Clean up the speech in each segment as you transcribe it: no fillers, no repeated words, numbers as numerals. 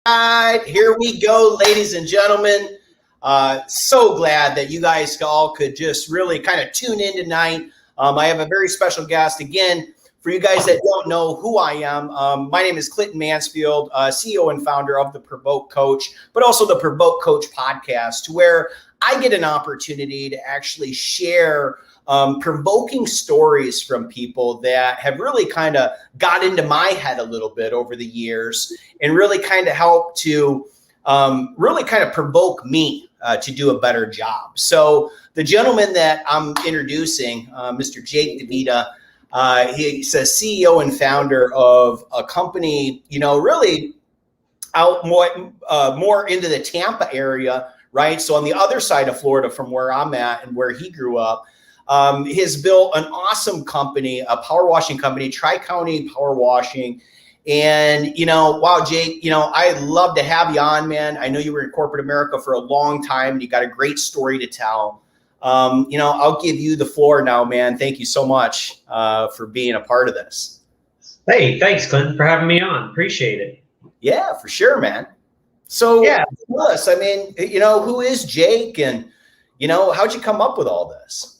right, here we go, ladies and gentlemen. So glad that you guys all could just really kind of tune in tonight. I have a very special guest. Again, for you guys that don't know who I am, my name is Clinton Mansfield, CEO and founder of the Provoke Coach, but also the Provoke Coach podcast, where I get an opportunity to actually share provoking stories from people that have really kind of got into my head a little bit over the years and really kind of helped to really kind of provoke me to do a better job. So the gentleman that I'm introducing, Mr. Jake Devita, he's a CEO and founder of a company, really out more into the Tampa area, right? So on the other side of Florida from where I'm at and where he grew up. He has built an awesome company, a power washing company, Tri-County Power Washing. And, wow, Jake, I'd love to have you on, man. I know you were in corporate America for a long time and you got a great story to tell. I'll give you the floor now, man. Thank you so much for being a part of this. Hey, thanks, Clinton, for having me on. Appreciate it. Yeah, for sure, man. So, yeah, us, who is Jake and, how'd you come up with all this?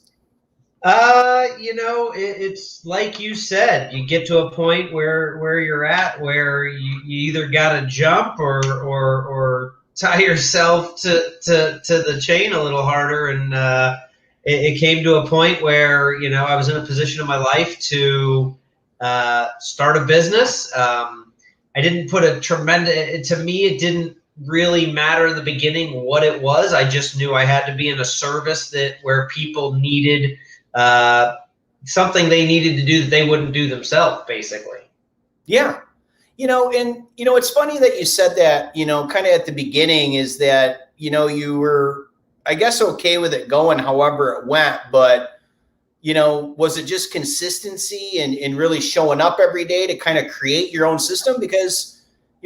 It's like you said, you get to a point where you're at where you either got to jump or tie yourself to the chain a little harder. And it came to a point where, I was in a position in my life to start a business. I didn't put to me, it didn't really matter in the beginning what it was. I just knew I had to be in a service where people needed something they needed to do that they wouldn't do themselves, basically. Yeah. It's funny that you said that, kind of at the beginning is that, you were, I guess, okay with it going however it went, but, was it just consistency and really showing up every day to kind of create your own system? Because,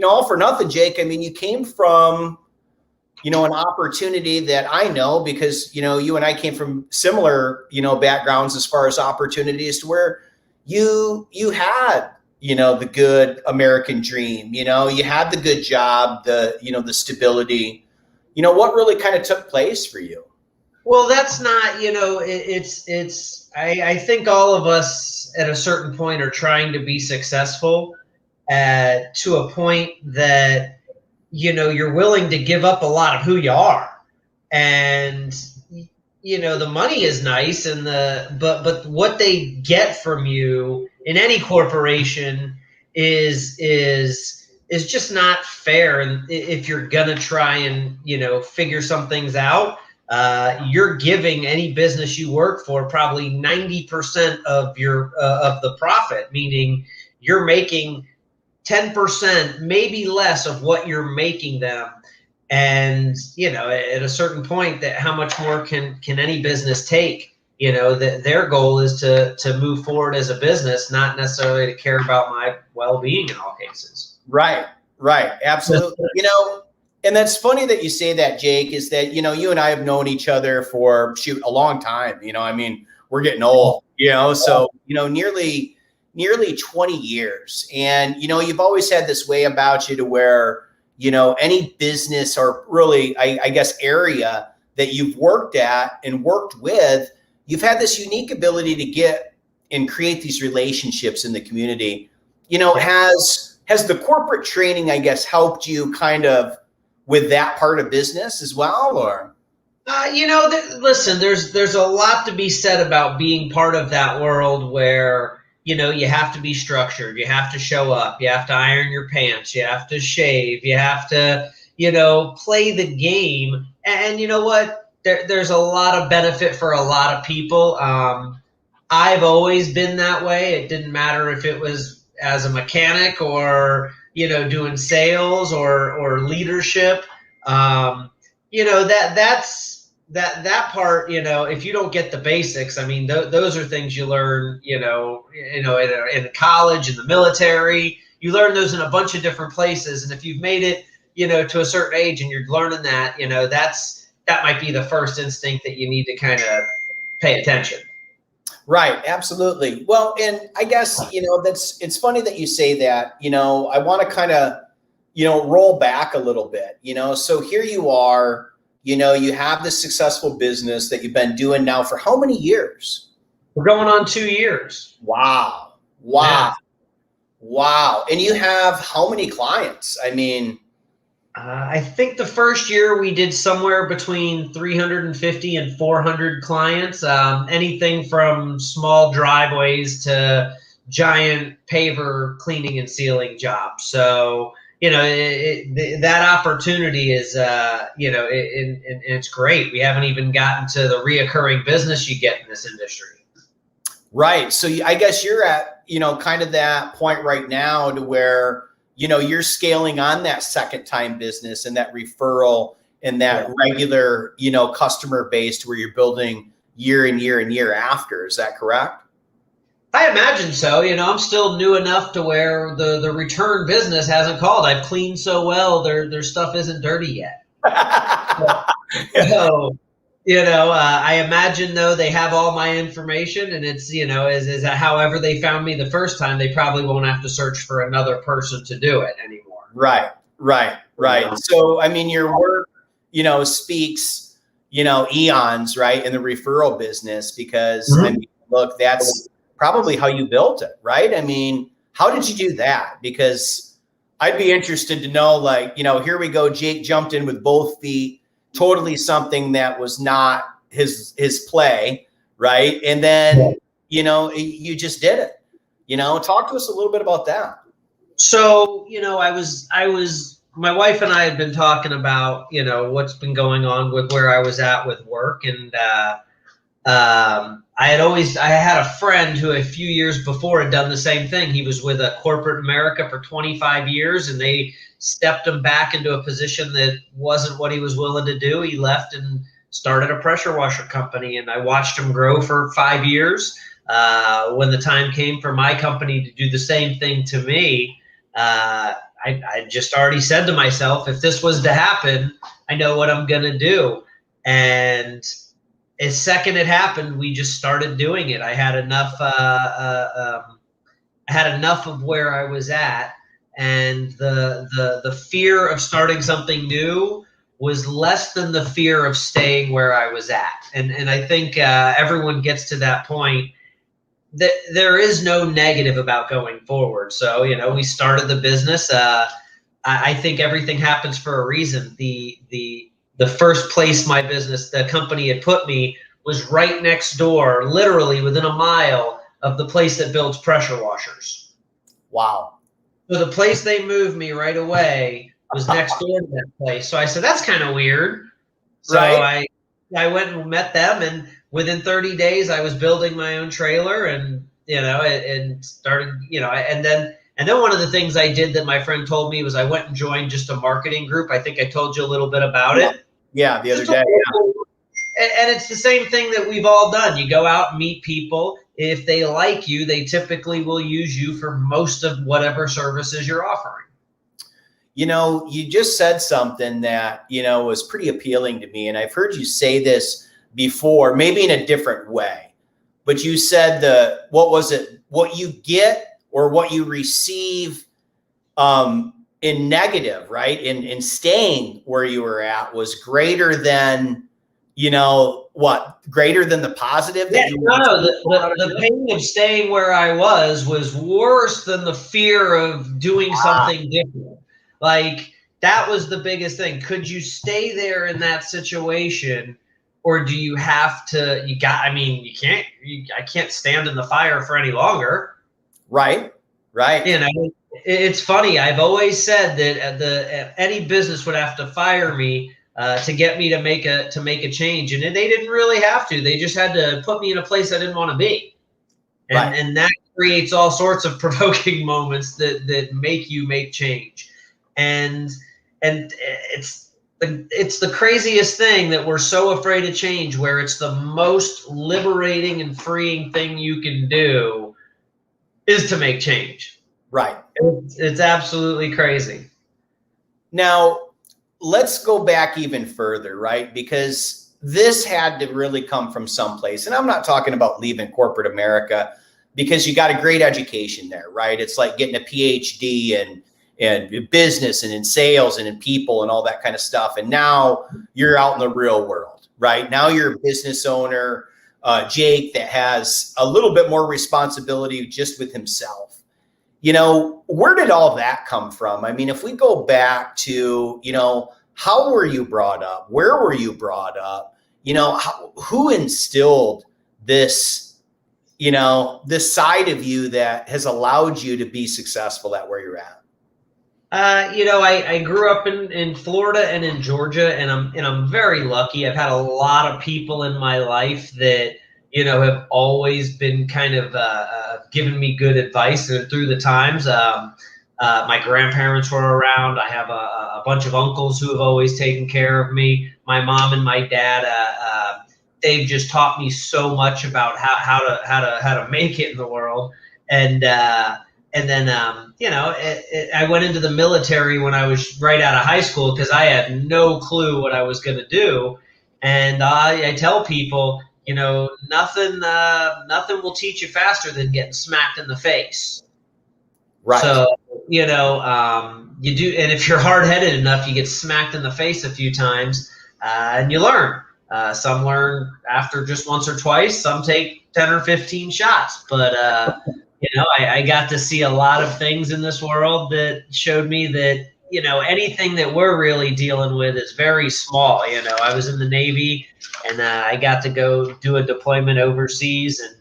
all for nothing, Jake, you came from, an opportunity that I know because, you and I came from similar, backgrounds as far as opportunities to where you had, the good American dream, you had the good job, the stability, what really kind of took place for you? Well, that's not, I think all of us at a certain point are trying to be successful to a point that, you're willing to give up a lot of who you are. And, the money is nice but what they get from you in any corporation is just not fair. And if you're going to try and, figure some things out, you're giving any business you work for probably 90% of of the profit, meaning you're making 10%, maybe less of what you're making them. And, at a certain point, that how much more can any business take? Their goal is to move forward as a business, not necessarily to care about my well-being in all cases. Right. Absolutely. And that's funny that you say that, Jake, is that, you and I have known each other for a long time. We're getting old, so, nearly 20 years. And, you've always had this way about you to where, any business or really, I guess, area that you've worked at and worked with, you've had this unique ability to get and create these relationships in the community. Has the corporate training, I guess, helped you kind of with that part of business as well, or? Listen, there's a lot to be said about being part of that world where, you have to be structured. You have to show up. You have to iron your pants. You have to shave. You have to, play the game. And you know what? There's a lot of benefit for a lot of people. I've always been that way. It didn't matter if it was as a mechanic or, doing sales or leadership. That part, if you don't get the basics, those are things you learn, in college, in the military. You learn those in a bunch of different places. And if you've made it, to a certain age and you're learning that, that might be the first instinct that you need to kind of pay attention. Right. Absolutely. Well, and I guess, it's funny that you say that, I want to kind of, roll back a little bit, so here you are, you have this successful business that you've been doing now for how many years? We're going on 2 years. Wow. Yeah. Wow. And you have how many clients? I mean, I think the first year we did somewhere between 350 and 400 clients, anything from small driveways to giant paver cleaning and sealing jobs. So, that opportunity is, and it's great. We haven't even gotten to the reoccurring business you get in this industry. Right. So I guess you're at, kind of that point right now to where, you're scaling on that second time business and that referral and that regular, customer base to where you're building year and year and year after. Is that correct? I imagine so. I'm still new enough to where the return business hasn't called. I've cleaned so well, their stuff isn't dirty yet. So, I imagine though they have all my information, and it's is however they found me the first time, they probably won't have to search for another person to do it anymore. Right. So I mean, your work, speaks, eons, right, in the referral business, because I mean, look, that's probably how you built it, right? I mean, how did you do that? Because I'd be interested to know, like, here we go, Jake jumped in with both feet. Totally something that was not his play, right? And then, you just did it. Talk to us a little bit about that. So, my wife and I had been talking about, what's been going on with where I was at with work. And I had a friend who a few years before had done the same thing. He was with a corporate America for 25 years, and they stepped him back into a position that wasn't what he was willing to do. He left and started a pressure washer company, and I watched him grow for 5 years. When the time came for my company to do the same thing to me, I just already said to myself, if this was to happen, I know what I'm going to do. And as second it happened, we just started doing it. I had enough of where I was at, and the fear of starting something new was less than the fear of staying where I was at. And I think everyone gets to that point that there is no negative about going forward. So, we started the business. I think everything happens for a reason. The first place my business, the company had put me, was right next door, literally within a mile of the place that builds pressure washers. Wow. So the place they moved me right away was next door to that place. So I said, that's kind of weird. So I went and met them, and within 30 days I was building my own trailer, and and started, and then one of the things I did that my friend told me was I went and joined just a marketing group. I think I told you a little bit about it. Yeah, the other day. And it's the same thing that we've all done. You go out and meet people. If they like you, they typically will use you for most of whatever services you're offering. You just said something that, was pretty appealing to me. And I've heard you say this before, maybe in a different way. But you said what you get or what you receive in negative, right? In staying where you were at was greater than, greater than the positive? Yeah, the pain of staying where I was worse than the fear of doing something different. Like, that was the biggest thing. Could you stay there in that situation, or do you have to, I can't stand in the fire for any longer. Right. It's funny. I've always said that any business would have to fire me to get me to make a change, and they didn't really have to. They just had to put me in a place I didn't want to be, and that creates all sorts of provoking moments that make you make change, and it's the craziest thing that we're so afraid of change, where it's the most liberating and freeing thing you can do is to make change. Right. It's absolutely crazy. Now, let's go back even further, right? Because this had to really come from someplace. And I'm not talking about leaving corporate America, because you got a great education there, right? It's like getting a PhD and business and in sales and in people and all that kind of stuff. And now you're out in the real world, right? Now you're a business owner, Jake, that has a little bit more responsibility just with himself. Where did all that come from? I mean, if we go back to, how were you brought up? Where were you brought up? Who instilled this, this side of you that has allowed you to be successful at where you're at? I grew up in Florida and in Georgia, and I'm very lucky. I've had a lot of people in my life that, have always been kind of giving me good advice through the times. My grandparents were around. I have a bunch of uncles who have always taken care of me. My mom and my dad, they've just taught me so much about how to make it in the world. And then, I went into the military when I was right out of high school because I had no clue what I was going to do. And I tell people, nothing will teach you faster than getting smacked in the face. Right. So, you do. And if you're hard-headed enough, you get smacked in the face a few times and you learn. Some learn after just once or twice. Some take 10 or 15 shots. But, I got to see a lot of things in this world that showed me that, anything that we're really dealing with is very small. I was in the Navy and I got to go do a deployment overseas. And,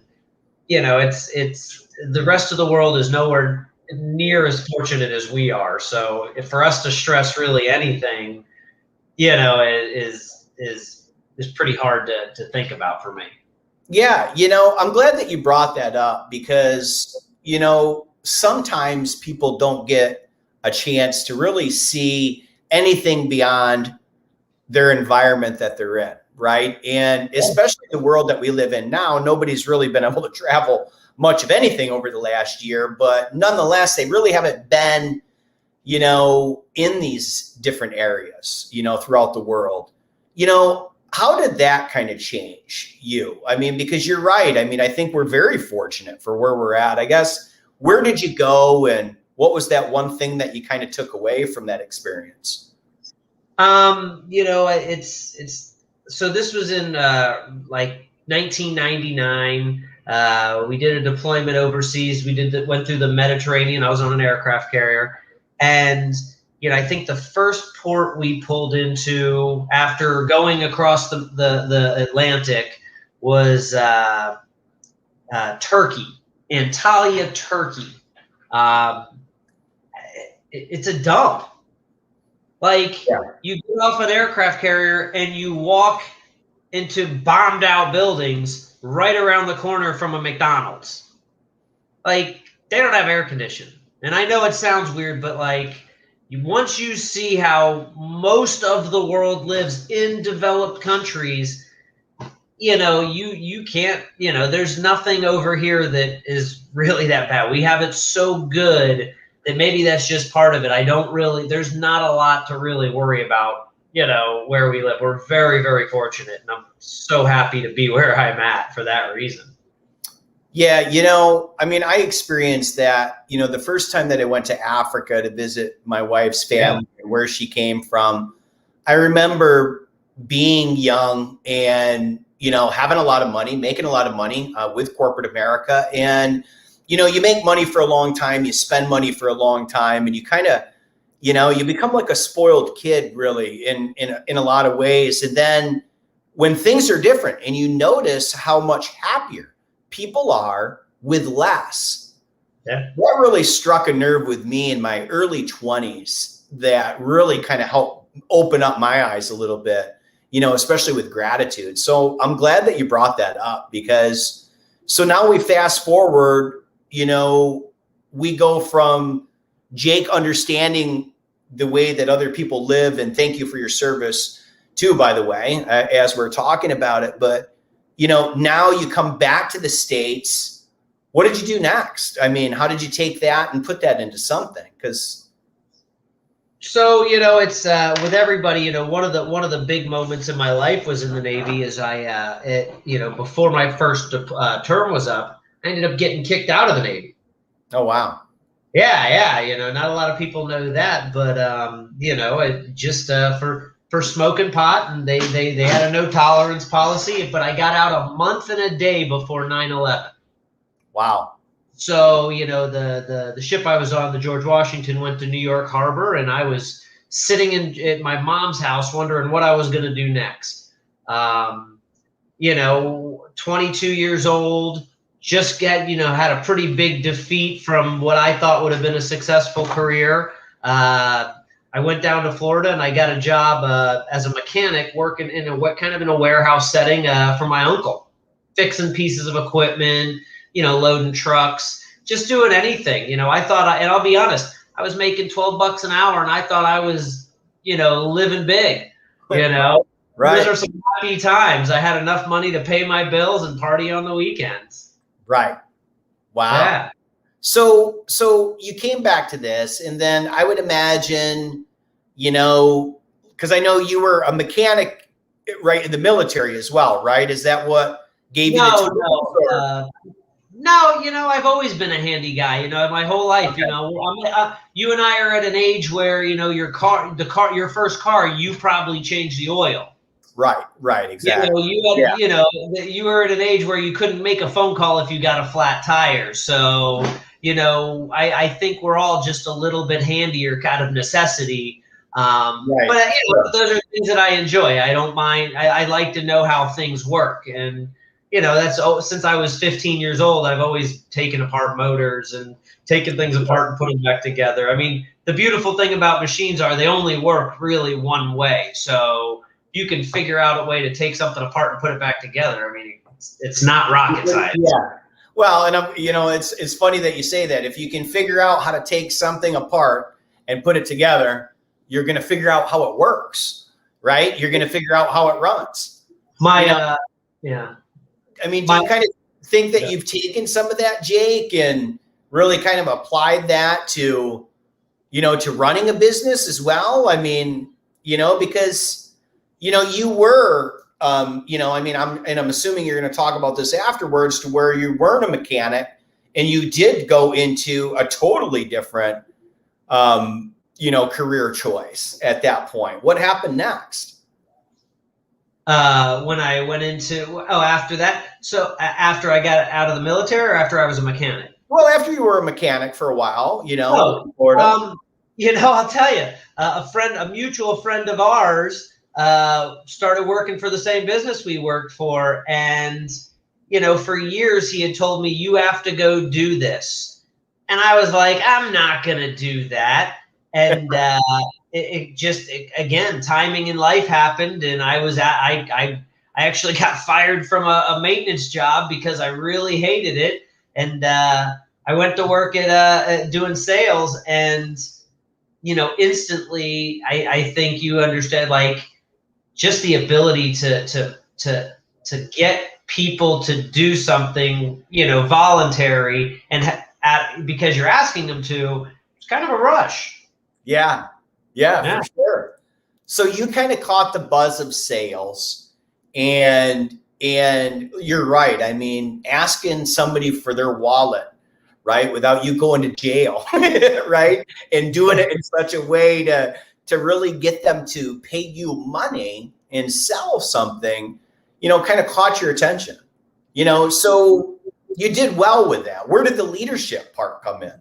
it's the rest of the world is nowhere near as fortunate as we are. So if for us to stress really anything, is pretty hard to think about for me. Yeah, I'm glad that you brought that up because, sometimes people don't get a chance to really see anything beyond their environment that they're in, right? And especially the world that we live in now, nobody's really been able to travel much of anything over the last year, but nonetheless, they really haven't been, in these different areas, throughout the world. How did that kind of change you? I mean, because you're right. I mean, I think we're very fortunate for where we're at. I guess, where did you go and what was that one thing that you kind of took away from that experience? It's so this was in like 1999. We did a deployment overseas. Went through the Mediterranean. I was on an aircraft carrier, and I think the first port we pulled into after going across the Atlantic was Turkey, Antalya, Turkey. It's a dump. You get off an aircraft carrier and you walk into bombed out buildings right around the corner from a McDonald's. They don't have air conditioning. And I know it sounds weird, but once you see how most of the world lives in developed countries, you can't, there's nothing over here that is really that bad. We have it so good that maybe that's just part of it. There's not a lot to really worry about, where we live. We're very, very fortunate, and I'm so happy to be where I'm at for that reason. Yeah, I mean, I experienced that, the first time that I went to Africa to visit my wife's family and where she came from. I remember being young and, having a lot of money, making a lot of money with corporate America. And, you make money for a long time, you spend money for a long time, and you kind of, you become like a spoiled kid, really, in a lot of ways. And then when things are different and you notice how much happier people are with less. Yeah. That really struck a nerve with me in my early 20s that really kind of helped open up my eyes a little bit, especially with gratitude. So I'm glad that you brought that up because so now we fast forward, we go from Jake understanding the way that other people live, and thank you for your service too, by the way, as we're talking about it. But now you come back to the States. What did you do next? I mean, how did you take that and put that into something? So, it's with everybody, one of the big moments in my life was in the Navy is before my first term was up, I ended up getting kicked out of the Navy. Oh, wow. Yeah. Not a lot of people know that, but it just for smoking pot, and they had a no tolerance policy, but I got out a month and a day before 9/11. Wow. So, the ship I was on, the George Washington, went to New York Harbor, and I was sitting at my mom's house wondering what I was going to do next. 22 years old, just had a pretty big defeat from what I thought would have been a successful career. I went down to Florida and I got a job as a mechanic working in a warehouse setting for my uncle, fixing pieces of equipment, loading trucks, just doing anything. I thought, and I'll be honest, I was making $12 an hour and I thought I was, living big, Right. Those are some happy times. I had enough money to pay my bills and party on the weekends. Right. Wow. Yeah. So you came back to this, and then I would imagine, because I know you were a mechanic, right, in the military as well, right? Is that what gave you the tools? No, I've always been a handy guy, my whole life. Okay. You and I are at an age where, your first car, you probably changed the oil. Right, exactly. You were at an age where you couldn't make a phone call if you got a flat tire. So, I think we're all just a little bit handier out of necessity. Right. But those are things that I enjoy. I don't mind. I like to know how things work. And, that's since I was 15 years old, I've always taken apart motors and taken things apart and put them back together. I mean, the beautiful thing about machines are they only work really one way. So you can figure out a way to take something apart and put it back together. I mean, it's not rocket science. Yeah. Well, and it's funny that you say that. If you can figure out how to take something apart and put it together, you're going to figure out how it works, right? You're going to figure out how it runs. Yeah. I mean, do you kind of think that you've taken some of that, Jake, and really kind of applied that to, to running a business as well? I mean, because, you were, I'm assuming you're going to talk about this afterwards, to where you weren't a mechanic and you did go into a totally different, career choice at that point. What happened next? When I went after that. So after I got out of the military, or after I was a mechanic? Well, after you were a mechanic for a while, Florida. I'll tell you, a mutual friend of ours, started working for the same business we worked for. And, for years he had told me, you have to go do this. And I was like, I'm not going to do that. And, again, timing in life happened, and I actually got fired from a maintenance job because I really hated it. And, I went to work at doing sales, and, instantly I think you understand, like, just the ability to get people to do something, voluntary, and because you're asking them to, it's kind of a rush. Yeah, for sure. So you kind of caught the buzz of sales, and you're right. I mean, asking somebody for their wallet, right, without you going to jail, right, and doing it in such a way to really get them to pay you money and sell something, kind of caught your attention, so you did well with that. Where did the leadership part come in?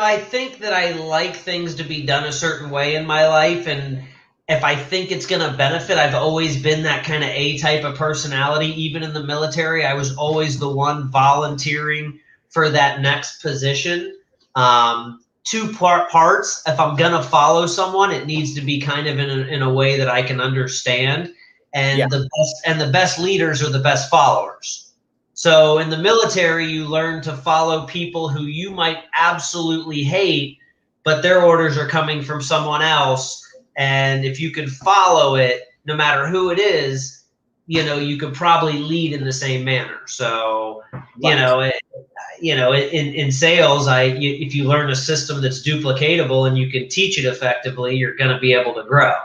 I think that I like things to be done a certain way in my life. And if I think it's going to benefit, I've always been that kind of A type of personality. Even in the military, I was always the one volunteering for that next position. Two parts. If I'm going to follow someone, it needs to be kind of in a way that I can understand. And the best leaders are the best followers. So in the military, you learn to follow people who you might absolutely hate, but their orders are coming from someone else. And if you can follow it, no matter who it is, you could probably lead in the same manner. So, in sales, if you learn a system that's duplicatable and you can teach it effectively, you're going to be able to grow.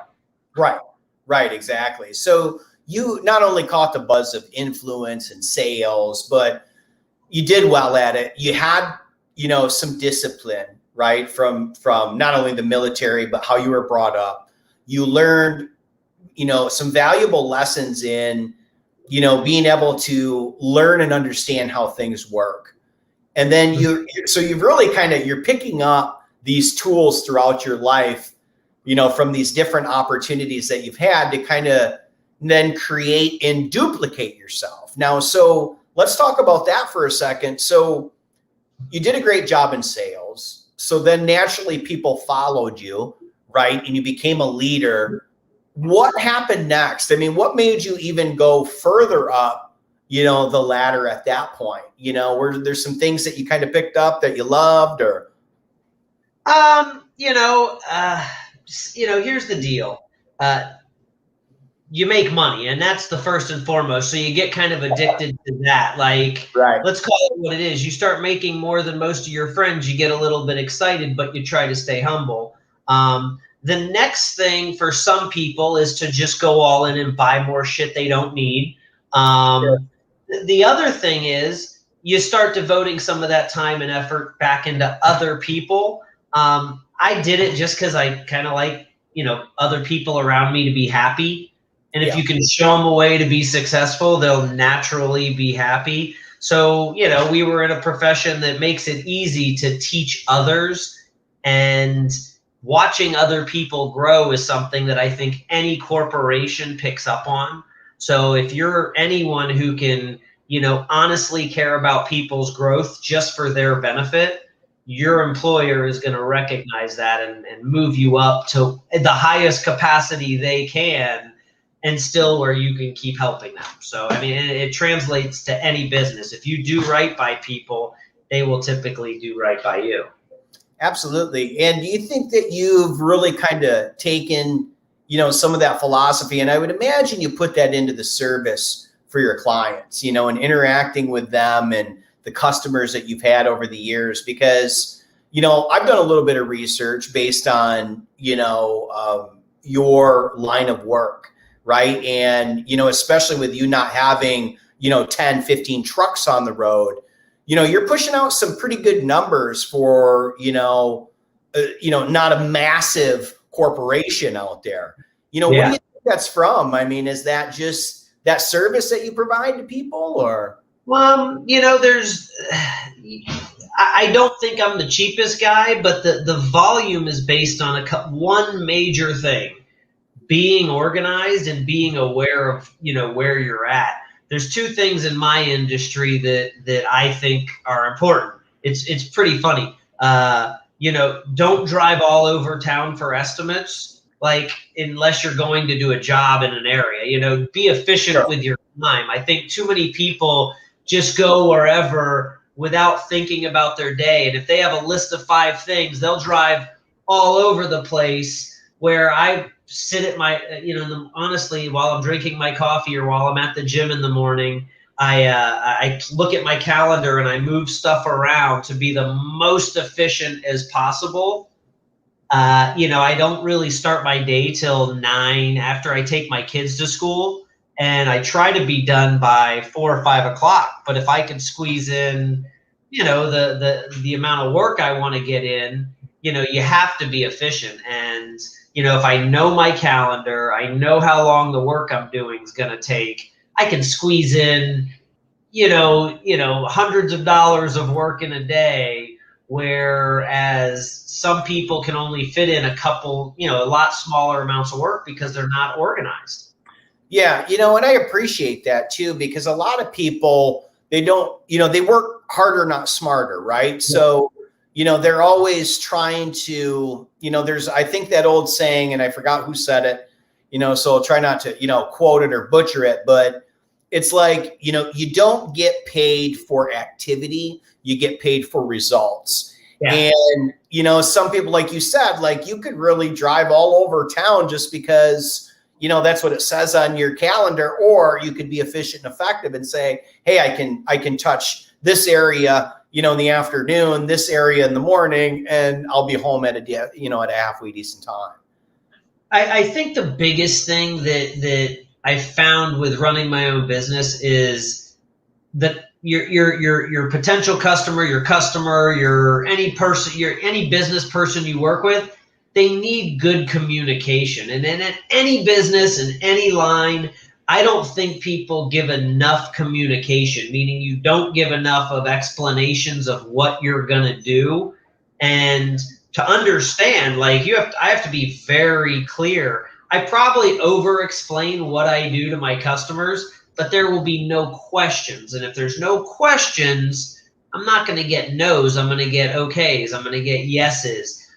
Right, exactly. So you not only caught the buzz of influence and sales, but you did well at it. You had, some discipline, right? From not only the military, but how you were brought up. You learned, some valuable lessons in, being able to learn and understand how things work. And then so you've really you're picking up these tools throughout your life, from these different opportunities that you've had to kind of then create and duplicate yourself. Now, so let's talk about that for a second. So you did a great job in sales. So then naturally people followed you, right? And you became a leader. What happened next? I mean, what made you even go further up, the ladder at that point? Were there some things that you kind of picked up that you loved, or? Here's the deal. You make money, and that's the first and foremost. So you get kind of addicted to that. Like, right. Let's call it what it is. You start making more than most of your friends. You get a little bit excited, but you try to stay humble. The next thing for some people is to just go all in and buy more shit they don't need. Sure. The other thing is you start devoting some of that time and effort back into other people. I did it just because I kind of like, other people around me to be happy. And if you can show them a way to be successful, they'll naturally be happy. So, we were in a profession that makes it easy to teach others, and watching other people grow is something that I think any corporation picks up on. So if you're anyone who can, honestly care about people's growth just for their benefit, your employer is going to recognize that and move you up to the highest capacity they can, and still where you can keep helping them. So, I mean, it translates to any business. If you do right by people, they will typically do right by you. Absolutely. And do you think that you've really kind of taken, some of that philosophy, and I would imagine you put that into the service for your clients, and interacting with them and the customers that you've had over the years? Because, I've done a little bit of research based on, your line of work. Right. And, especially with you not having, 10, 15 trucks on the road, you're pushing out some pretty good numbers for, not a massive corporation out there. What do you think that's from? I mean, is that just that service that you provide to people, or? Well, I don't think I'm the cheapest guy, but the volume is based on one major thing: being organized and being aware of, where you're at. There's two things in my industry that I think are important. It's pretty funny. Don't drive all over town for estimates, like, unless you're going to do a job in an area. Be efficient with your time. I think too many people just go wherever without thinking about their day. And if they have a list of 5 things, they'll drive all over the place, where I sit at my, honestly, while I'm drinking my coffee or while I'm at the gym in the morning, I look at my calendar and I move stuff around to be the most efficient as possible. I don't really start my day till 9 after I take my kids to school, and I try to be done by 4 or 5 o'clock. But if I can squeeze in, the amount of work I want to get in, you have to be efficient. And if I know my calendar, I know how long the work I'm doing is going to take, I can squeeze in, hundreds of dollars of work in a day, whereas some people can only fit in a couple, a lot smaller amounts of work because they're not organized. Yeah. And I appreciate that too, because a lot of people, they don't, they work harder, not smarter. Right. Yeah. So, they're always trying to, there's, I think that old saying, and I forgot who said it, so I'll try not to, quote it or butcher it, but it's like, you don't get paid for activity, you get paid for results. Yeah. And, some people, like you said, like, you could really drive all over town just because, that's what it says on your calendar, or you could be efficient and effective and say, hey, I can touch this area, in the afternoon, this area in the morning, and I'll be home at a halfway decent time. I think the biggest thing that I found with running my own business is that your potential customer, your any person, any business person you work with, they need good communication. And then at any business in any line, I don't think people give enough communication, meaning you don't give enough of explanations of what you're going to do. And to understand, like I have to be very clear. I probably over explain what I do to my customers, but there will be no questions. And if there's no questions, I'm not going to get no's. I'm going to get okays. I'm going to get yeses.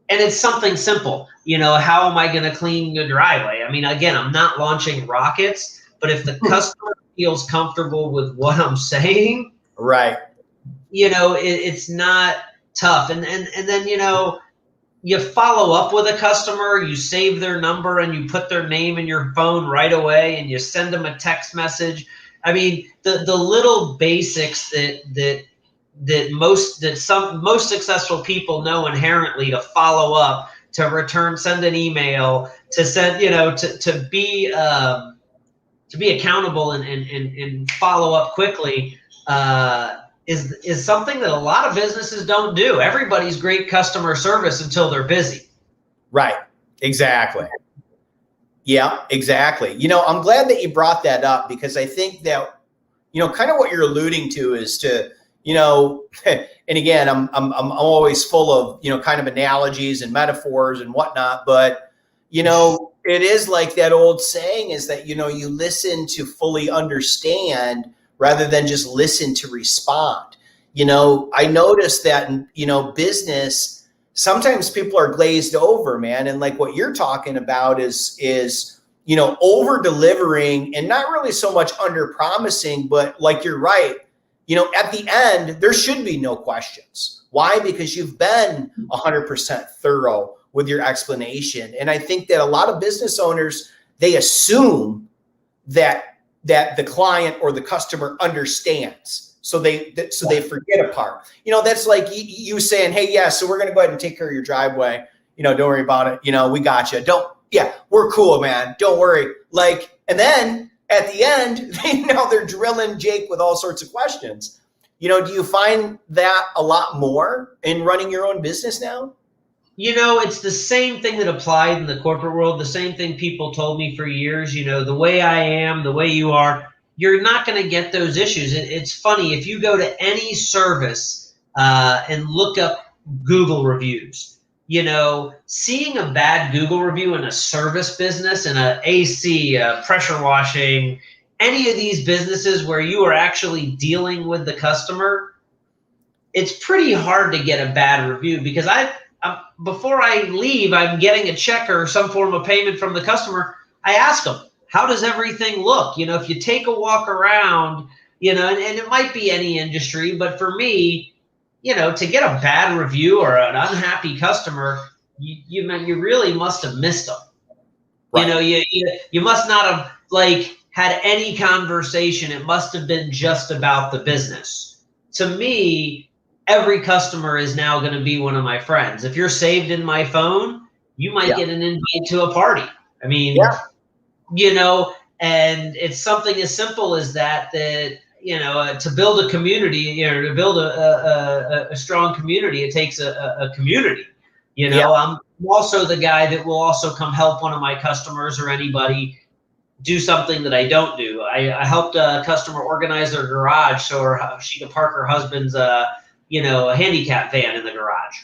And it's something simple. How am I going to clean the driveway? I mean, again, I'm not launching rockets, but if the customer feels comfortable with what I'm saying, right, it's not tough. And then, you follow up with a customer, you save their number and you put their name in your phone right away and you send them a text message. I mean, the little basics that most successful people know inherently, to follow up, to return, send an email, to send, to be accountable and follow up quickly, is something that a lot of businesses don't do. Everybody's great customer service until they're busy. Right. Exactly. Yeah, exactly. I'm glad that you brought that up, because I think that, kind of what you're alluding to is to, and again, I'm always full of, kind of analogies and metaphors and whatnot, but, it is like that old saying is that, you listen to fully understand rather than just listen to respond. I noticed that in, business, sometimes people are glazed over, man. And like what you're talking about is, over delivering and not really so much under promising, but like, you're right. At the end, there should be no questions. Why? Because you've been 100% thorough with your explanation. And I think that a lot of business owners, they assume that the client or the customer understands. So they forget a part. That's like you saying, hey, yeah, so we're going to go ahead and take care of your driveway. Don't worry about it. We got you. We're cool, man. Don't worry. Like, and then at the end, they're drilling Jake with all sorts of questions. Do you find that a lot more in running your own business now? It's the same thing that applied in the corporate world, the same thing people told me for years. The way I am, the way you are, you're not going to get those issues. It's funny, if you go to any service and look up Google reviews, seeing a bad Google review in a service business, in a AC, pressure washing, any of these businesses where you are actually dealing with the customer, it's pretty hard to get a bad review, because before I leave, I'm getting a check or some form of payment from the customer. I ask them, how does everything look? If you take a walk around, and it might be any industry, but for me, to get a bad review or an unhappy customer, you really must have missed them. Right. You must not have had any conversation. It must have been just about the business. To me, every customer is now going to be one of my friends. If you're saved in my phone, you might get an invite to a party. I mean, and it's something as simple as that, to build a community, to build a strong community, it takes a community. I'm also the guy that will also come help one of my customers or anybody do something that I don't do. I helped a customer organize their garage so she could park her husband's a handicap van in the garage.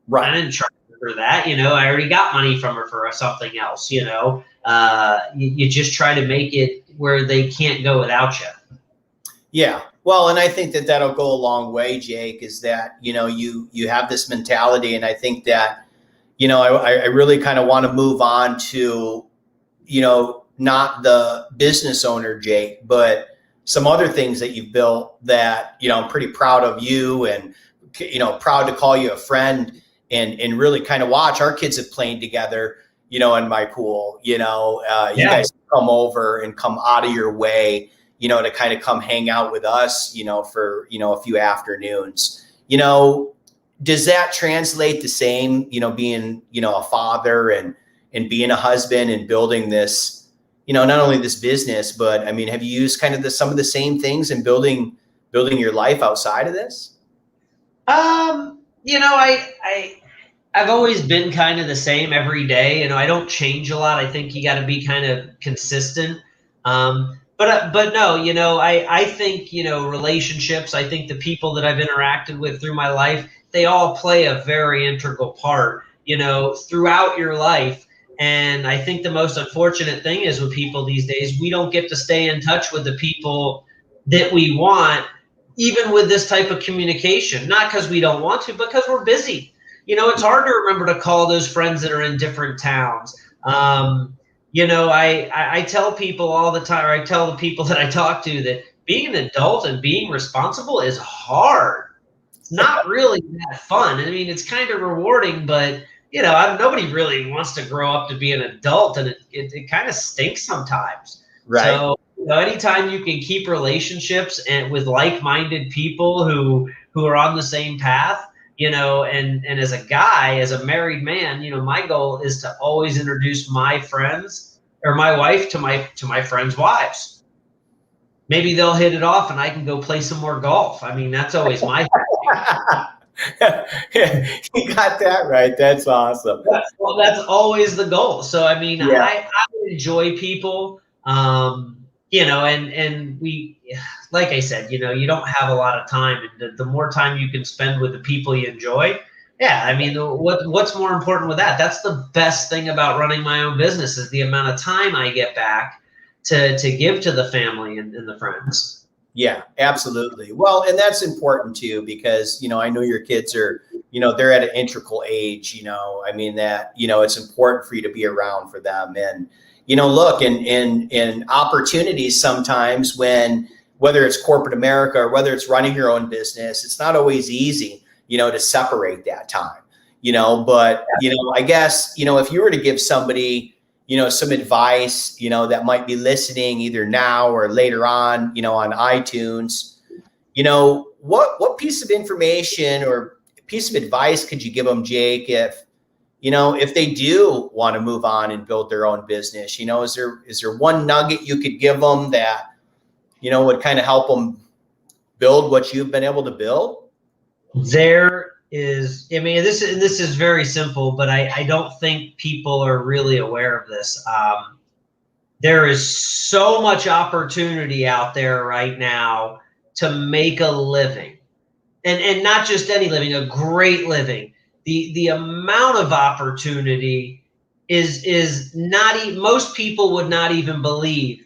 Right. I didn't charge her that. I already got money from her for something else. You just try to make it where they can't go without you. Yeah. Well, and I think that that'll go a long way, Jake, is that, you have this mentality. And I think that, I really kind of want to move on to, not the business owner, Jake, but some other things that you've built that, I'm pretty proud of you, and, proud to call you a friend, and really kind of watch. Our kids have played together, in my pool, you guys come over and come out of your way, to kind of come hang out with us, for, a few afternoons. Does that translate the same, being, a father and being a husband and building this, not only this business, but I mean, have you used kind of some of the same things in building your life outside of this? I've always been kind of the same every day. I don't change a lot. I think you got to be kind of consistent. But no, I think, relationships, I think the people that I've interacted with through my life, they all play a very integral part, throughout your life. And I think the most unfortunate thing is with people these days, we don't get to stay in touch with the people that we want, even with this type of communication, not because we don't want to, but because we're busy. It's hard to remember to call those friends that are in different towns. I tell people all the time, or I tell the people that I talk to, that being an adult and being responsible is hard. It's not really that fun. I mean, it's kind of rewarding, but nobody really wants to grow up to be an adult, and it kind of stinks sometimes. Right. So anytime you can keep relationships and with like-minded people who are on the same path, and as a guy, as a married man, my goal is to always introduce my friends or my wife to my friends' wives. Maybe they'll hit it off and I can go play some more golf. I mean, that's always my You got that right. That's awesome. Well, that's always the goal. So, I mean, Yeah. I enjoy people, and we, like I said, you don't have a lot of time, and the more time you can spend with the people you enjoy. Yeah. I mean, what's more important with that? That's the best thing about running my own business, is the amount of time I get back to give to the family and the friends. Yeah, absolutely. Well, and that's important too, because, I know your kids are, they're at an integral age, I mean that, it's important for you to be around for them. And, look, in opportunities sometimes, whether it's corporate America or whether it's running your own business, it's not always easy, to separate that time, but, I guess, if you were to give somebody, some advice, that might be listening either now or later on, on iTunes, what piece of information or piece of advice could you give them, Jake, if they do want to move on and build their own business? Is there one nugget you could give them that, would kind of help them build what you've been able to build? There is, I mean, this is very simple, but I don't think people are really aware of this. There is so much opportunity out there right now to make a living, and not just any living, a great living. The amount of opportunity is not, most people would not even believe,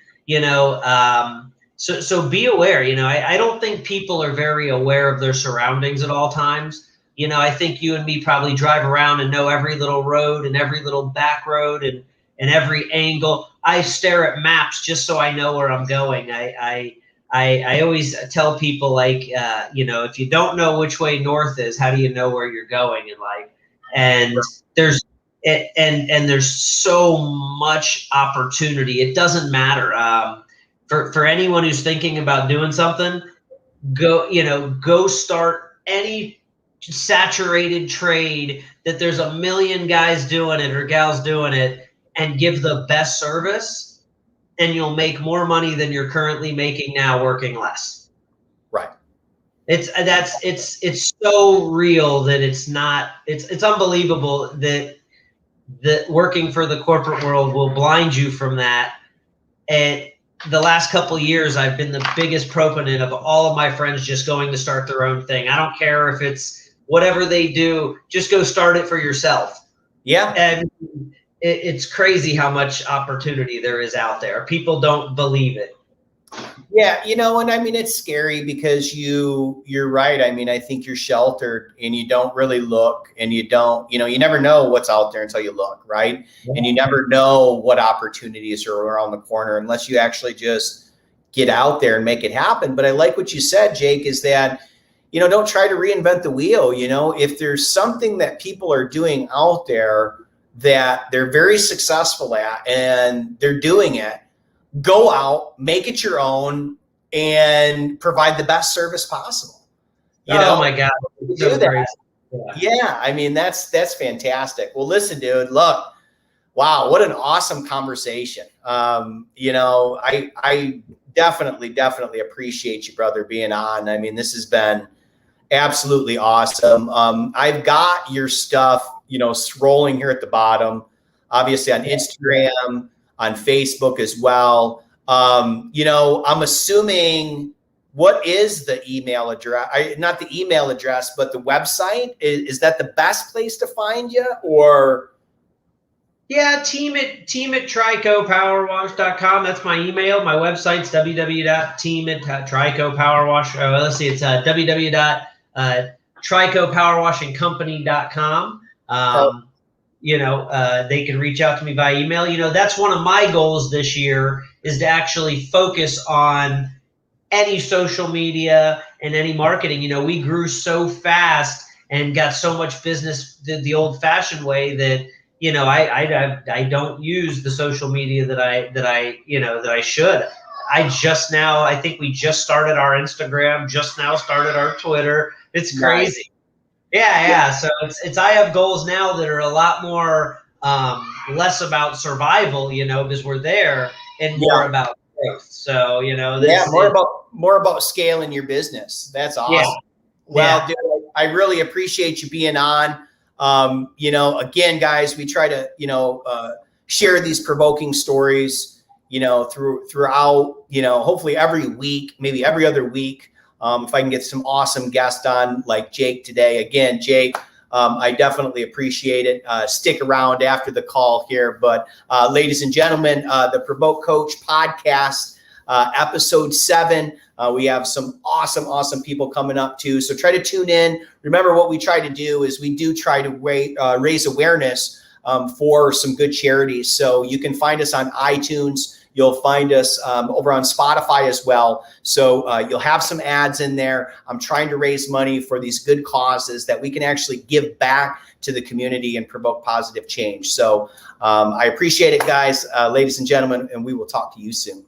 so be aware. I don't think people are very aware of their surroundings at all times. I think you and me probably drive around and know every little road and every little back road and every angle. I stare at maps just so I know where I'm going. I always tell people, like, if you don't know which way north is, how do you know where you're going in life? And there's so much opportunity. It doesn't matter. For anyone who's thinking about doing something, go start any saturated trade that there's a million guys doing it or gals doing it, and give the best service, and you'll make more money than you're currently making now working less. Right. It's so real that it's unbelievable that working for the corporate world will blind you from that. And the last couple of years, I've been the biggest proponent of all of my friends just going to start their own thing. I don't care if it's whatever they do, just go start it for yourself. Yeah. And it's crazy how much opportunity there is out there. People don't believe it. Yeah, and I mean, it's scary because you're right. I mean, I think you're sheltered and you don't really look, and you don't, you never know what's out there until you look, right? Yeah. And you never know what opportunities are around the corner unless you actually just get out there and make it happen. But I like what you said, Jake, is that, don't try to reinvent the wheel. If there's something that people are doing out there that they're very successful at and they're doing it, go out, make it your own, and provide the best service possible. Oh my God. Do that. Yeah. I mean, that's fantastic. Well, listen, dude, look, Wow, what an awesome conversation. I definitely appreciate you, brother, being on. I mean, this has been absolutely awesome. I've got your stuff, scrolling here at the bottom, obviously on Instagram, on Facebook as well. I'm assuming, what is the email address? Not the email address, but the website. Is that the best place to find you, or? Yeah, team at tricopowerwash.com. That's my email. My website's www.team@tricopowerwash. Let's see, it's www.tricopowerwashingcompany.com. They can reach out to me via email. That's one of my goals this year, is to actually focus on any social media and any marketing. We grew so fast and got so much business the old-fashioned way that I don't use the social media that I should. I think we just started our Instagram, just now started our Twitter. It's crazy. Nice. Yeah. So I have goals now that are a lot more less about survival, because we're there, and more about growth. So more about scaling your business. That's awesome. Yeah. Well, dude, I really appreciate you being on. Again, guys, we try to, share these provoking stories, throughout, hopefully every week, maybe every other week. If I can get some awesome guests on like Jake today. Again, Jake, I definitely appreciate it. Stick around after the call here. But ladies and gentlemen, the Provoke Coach podcast, episode 7. We have some awesome people coming up too. So try to tune in. Remember, what we try to do is we do try to raise awareness for some good charities. So you can find us on iTunes. You'll find us over on Spotify as well. So you'll have some ads in there. I'm trying to raise money for these good causes that we can actually give back to the community and provoke positive change. So I appreciate it, guys, ladies and gentlemen, and we will talk to you soon.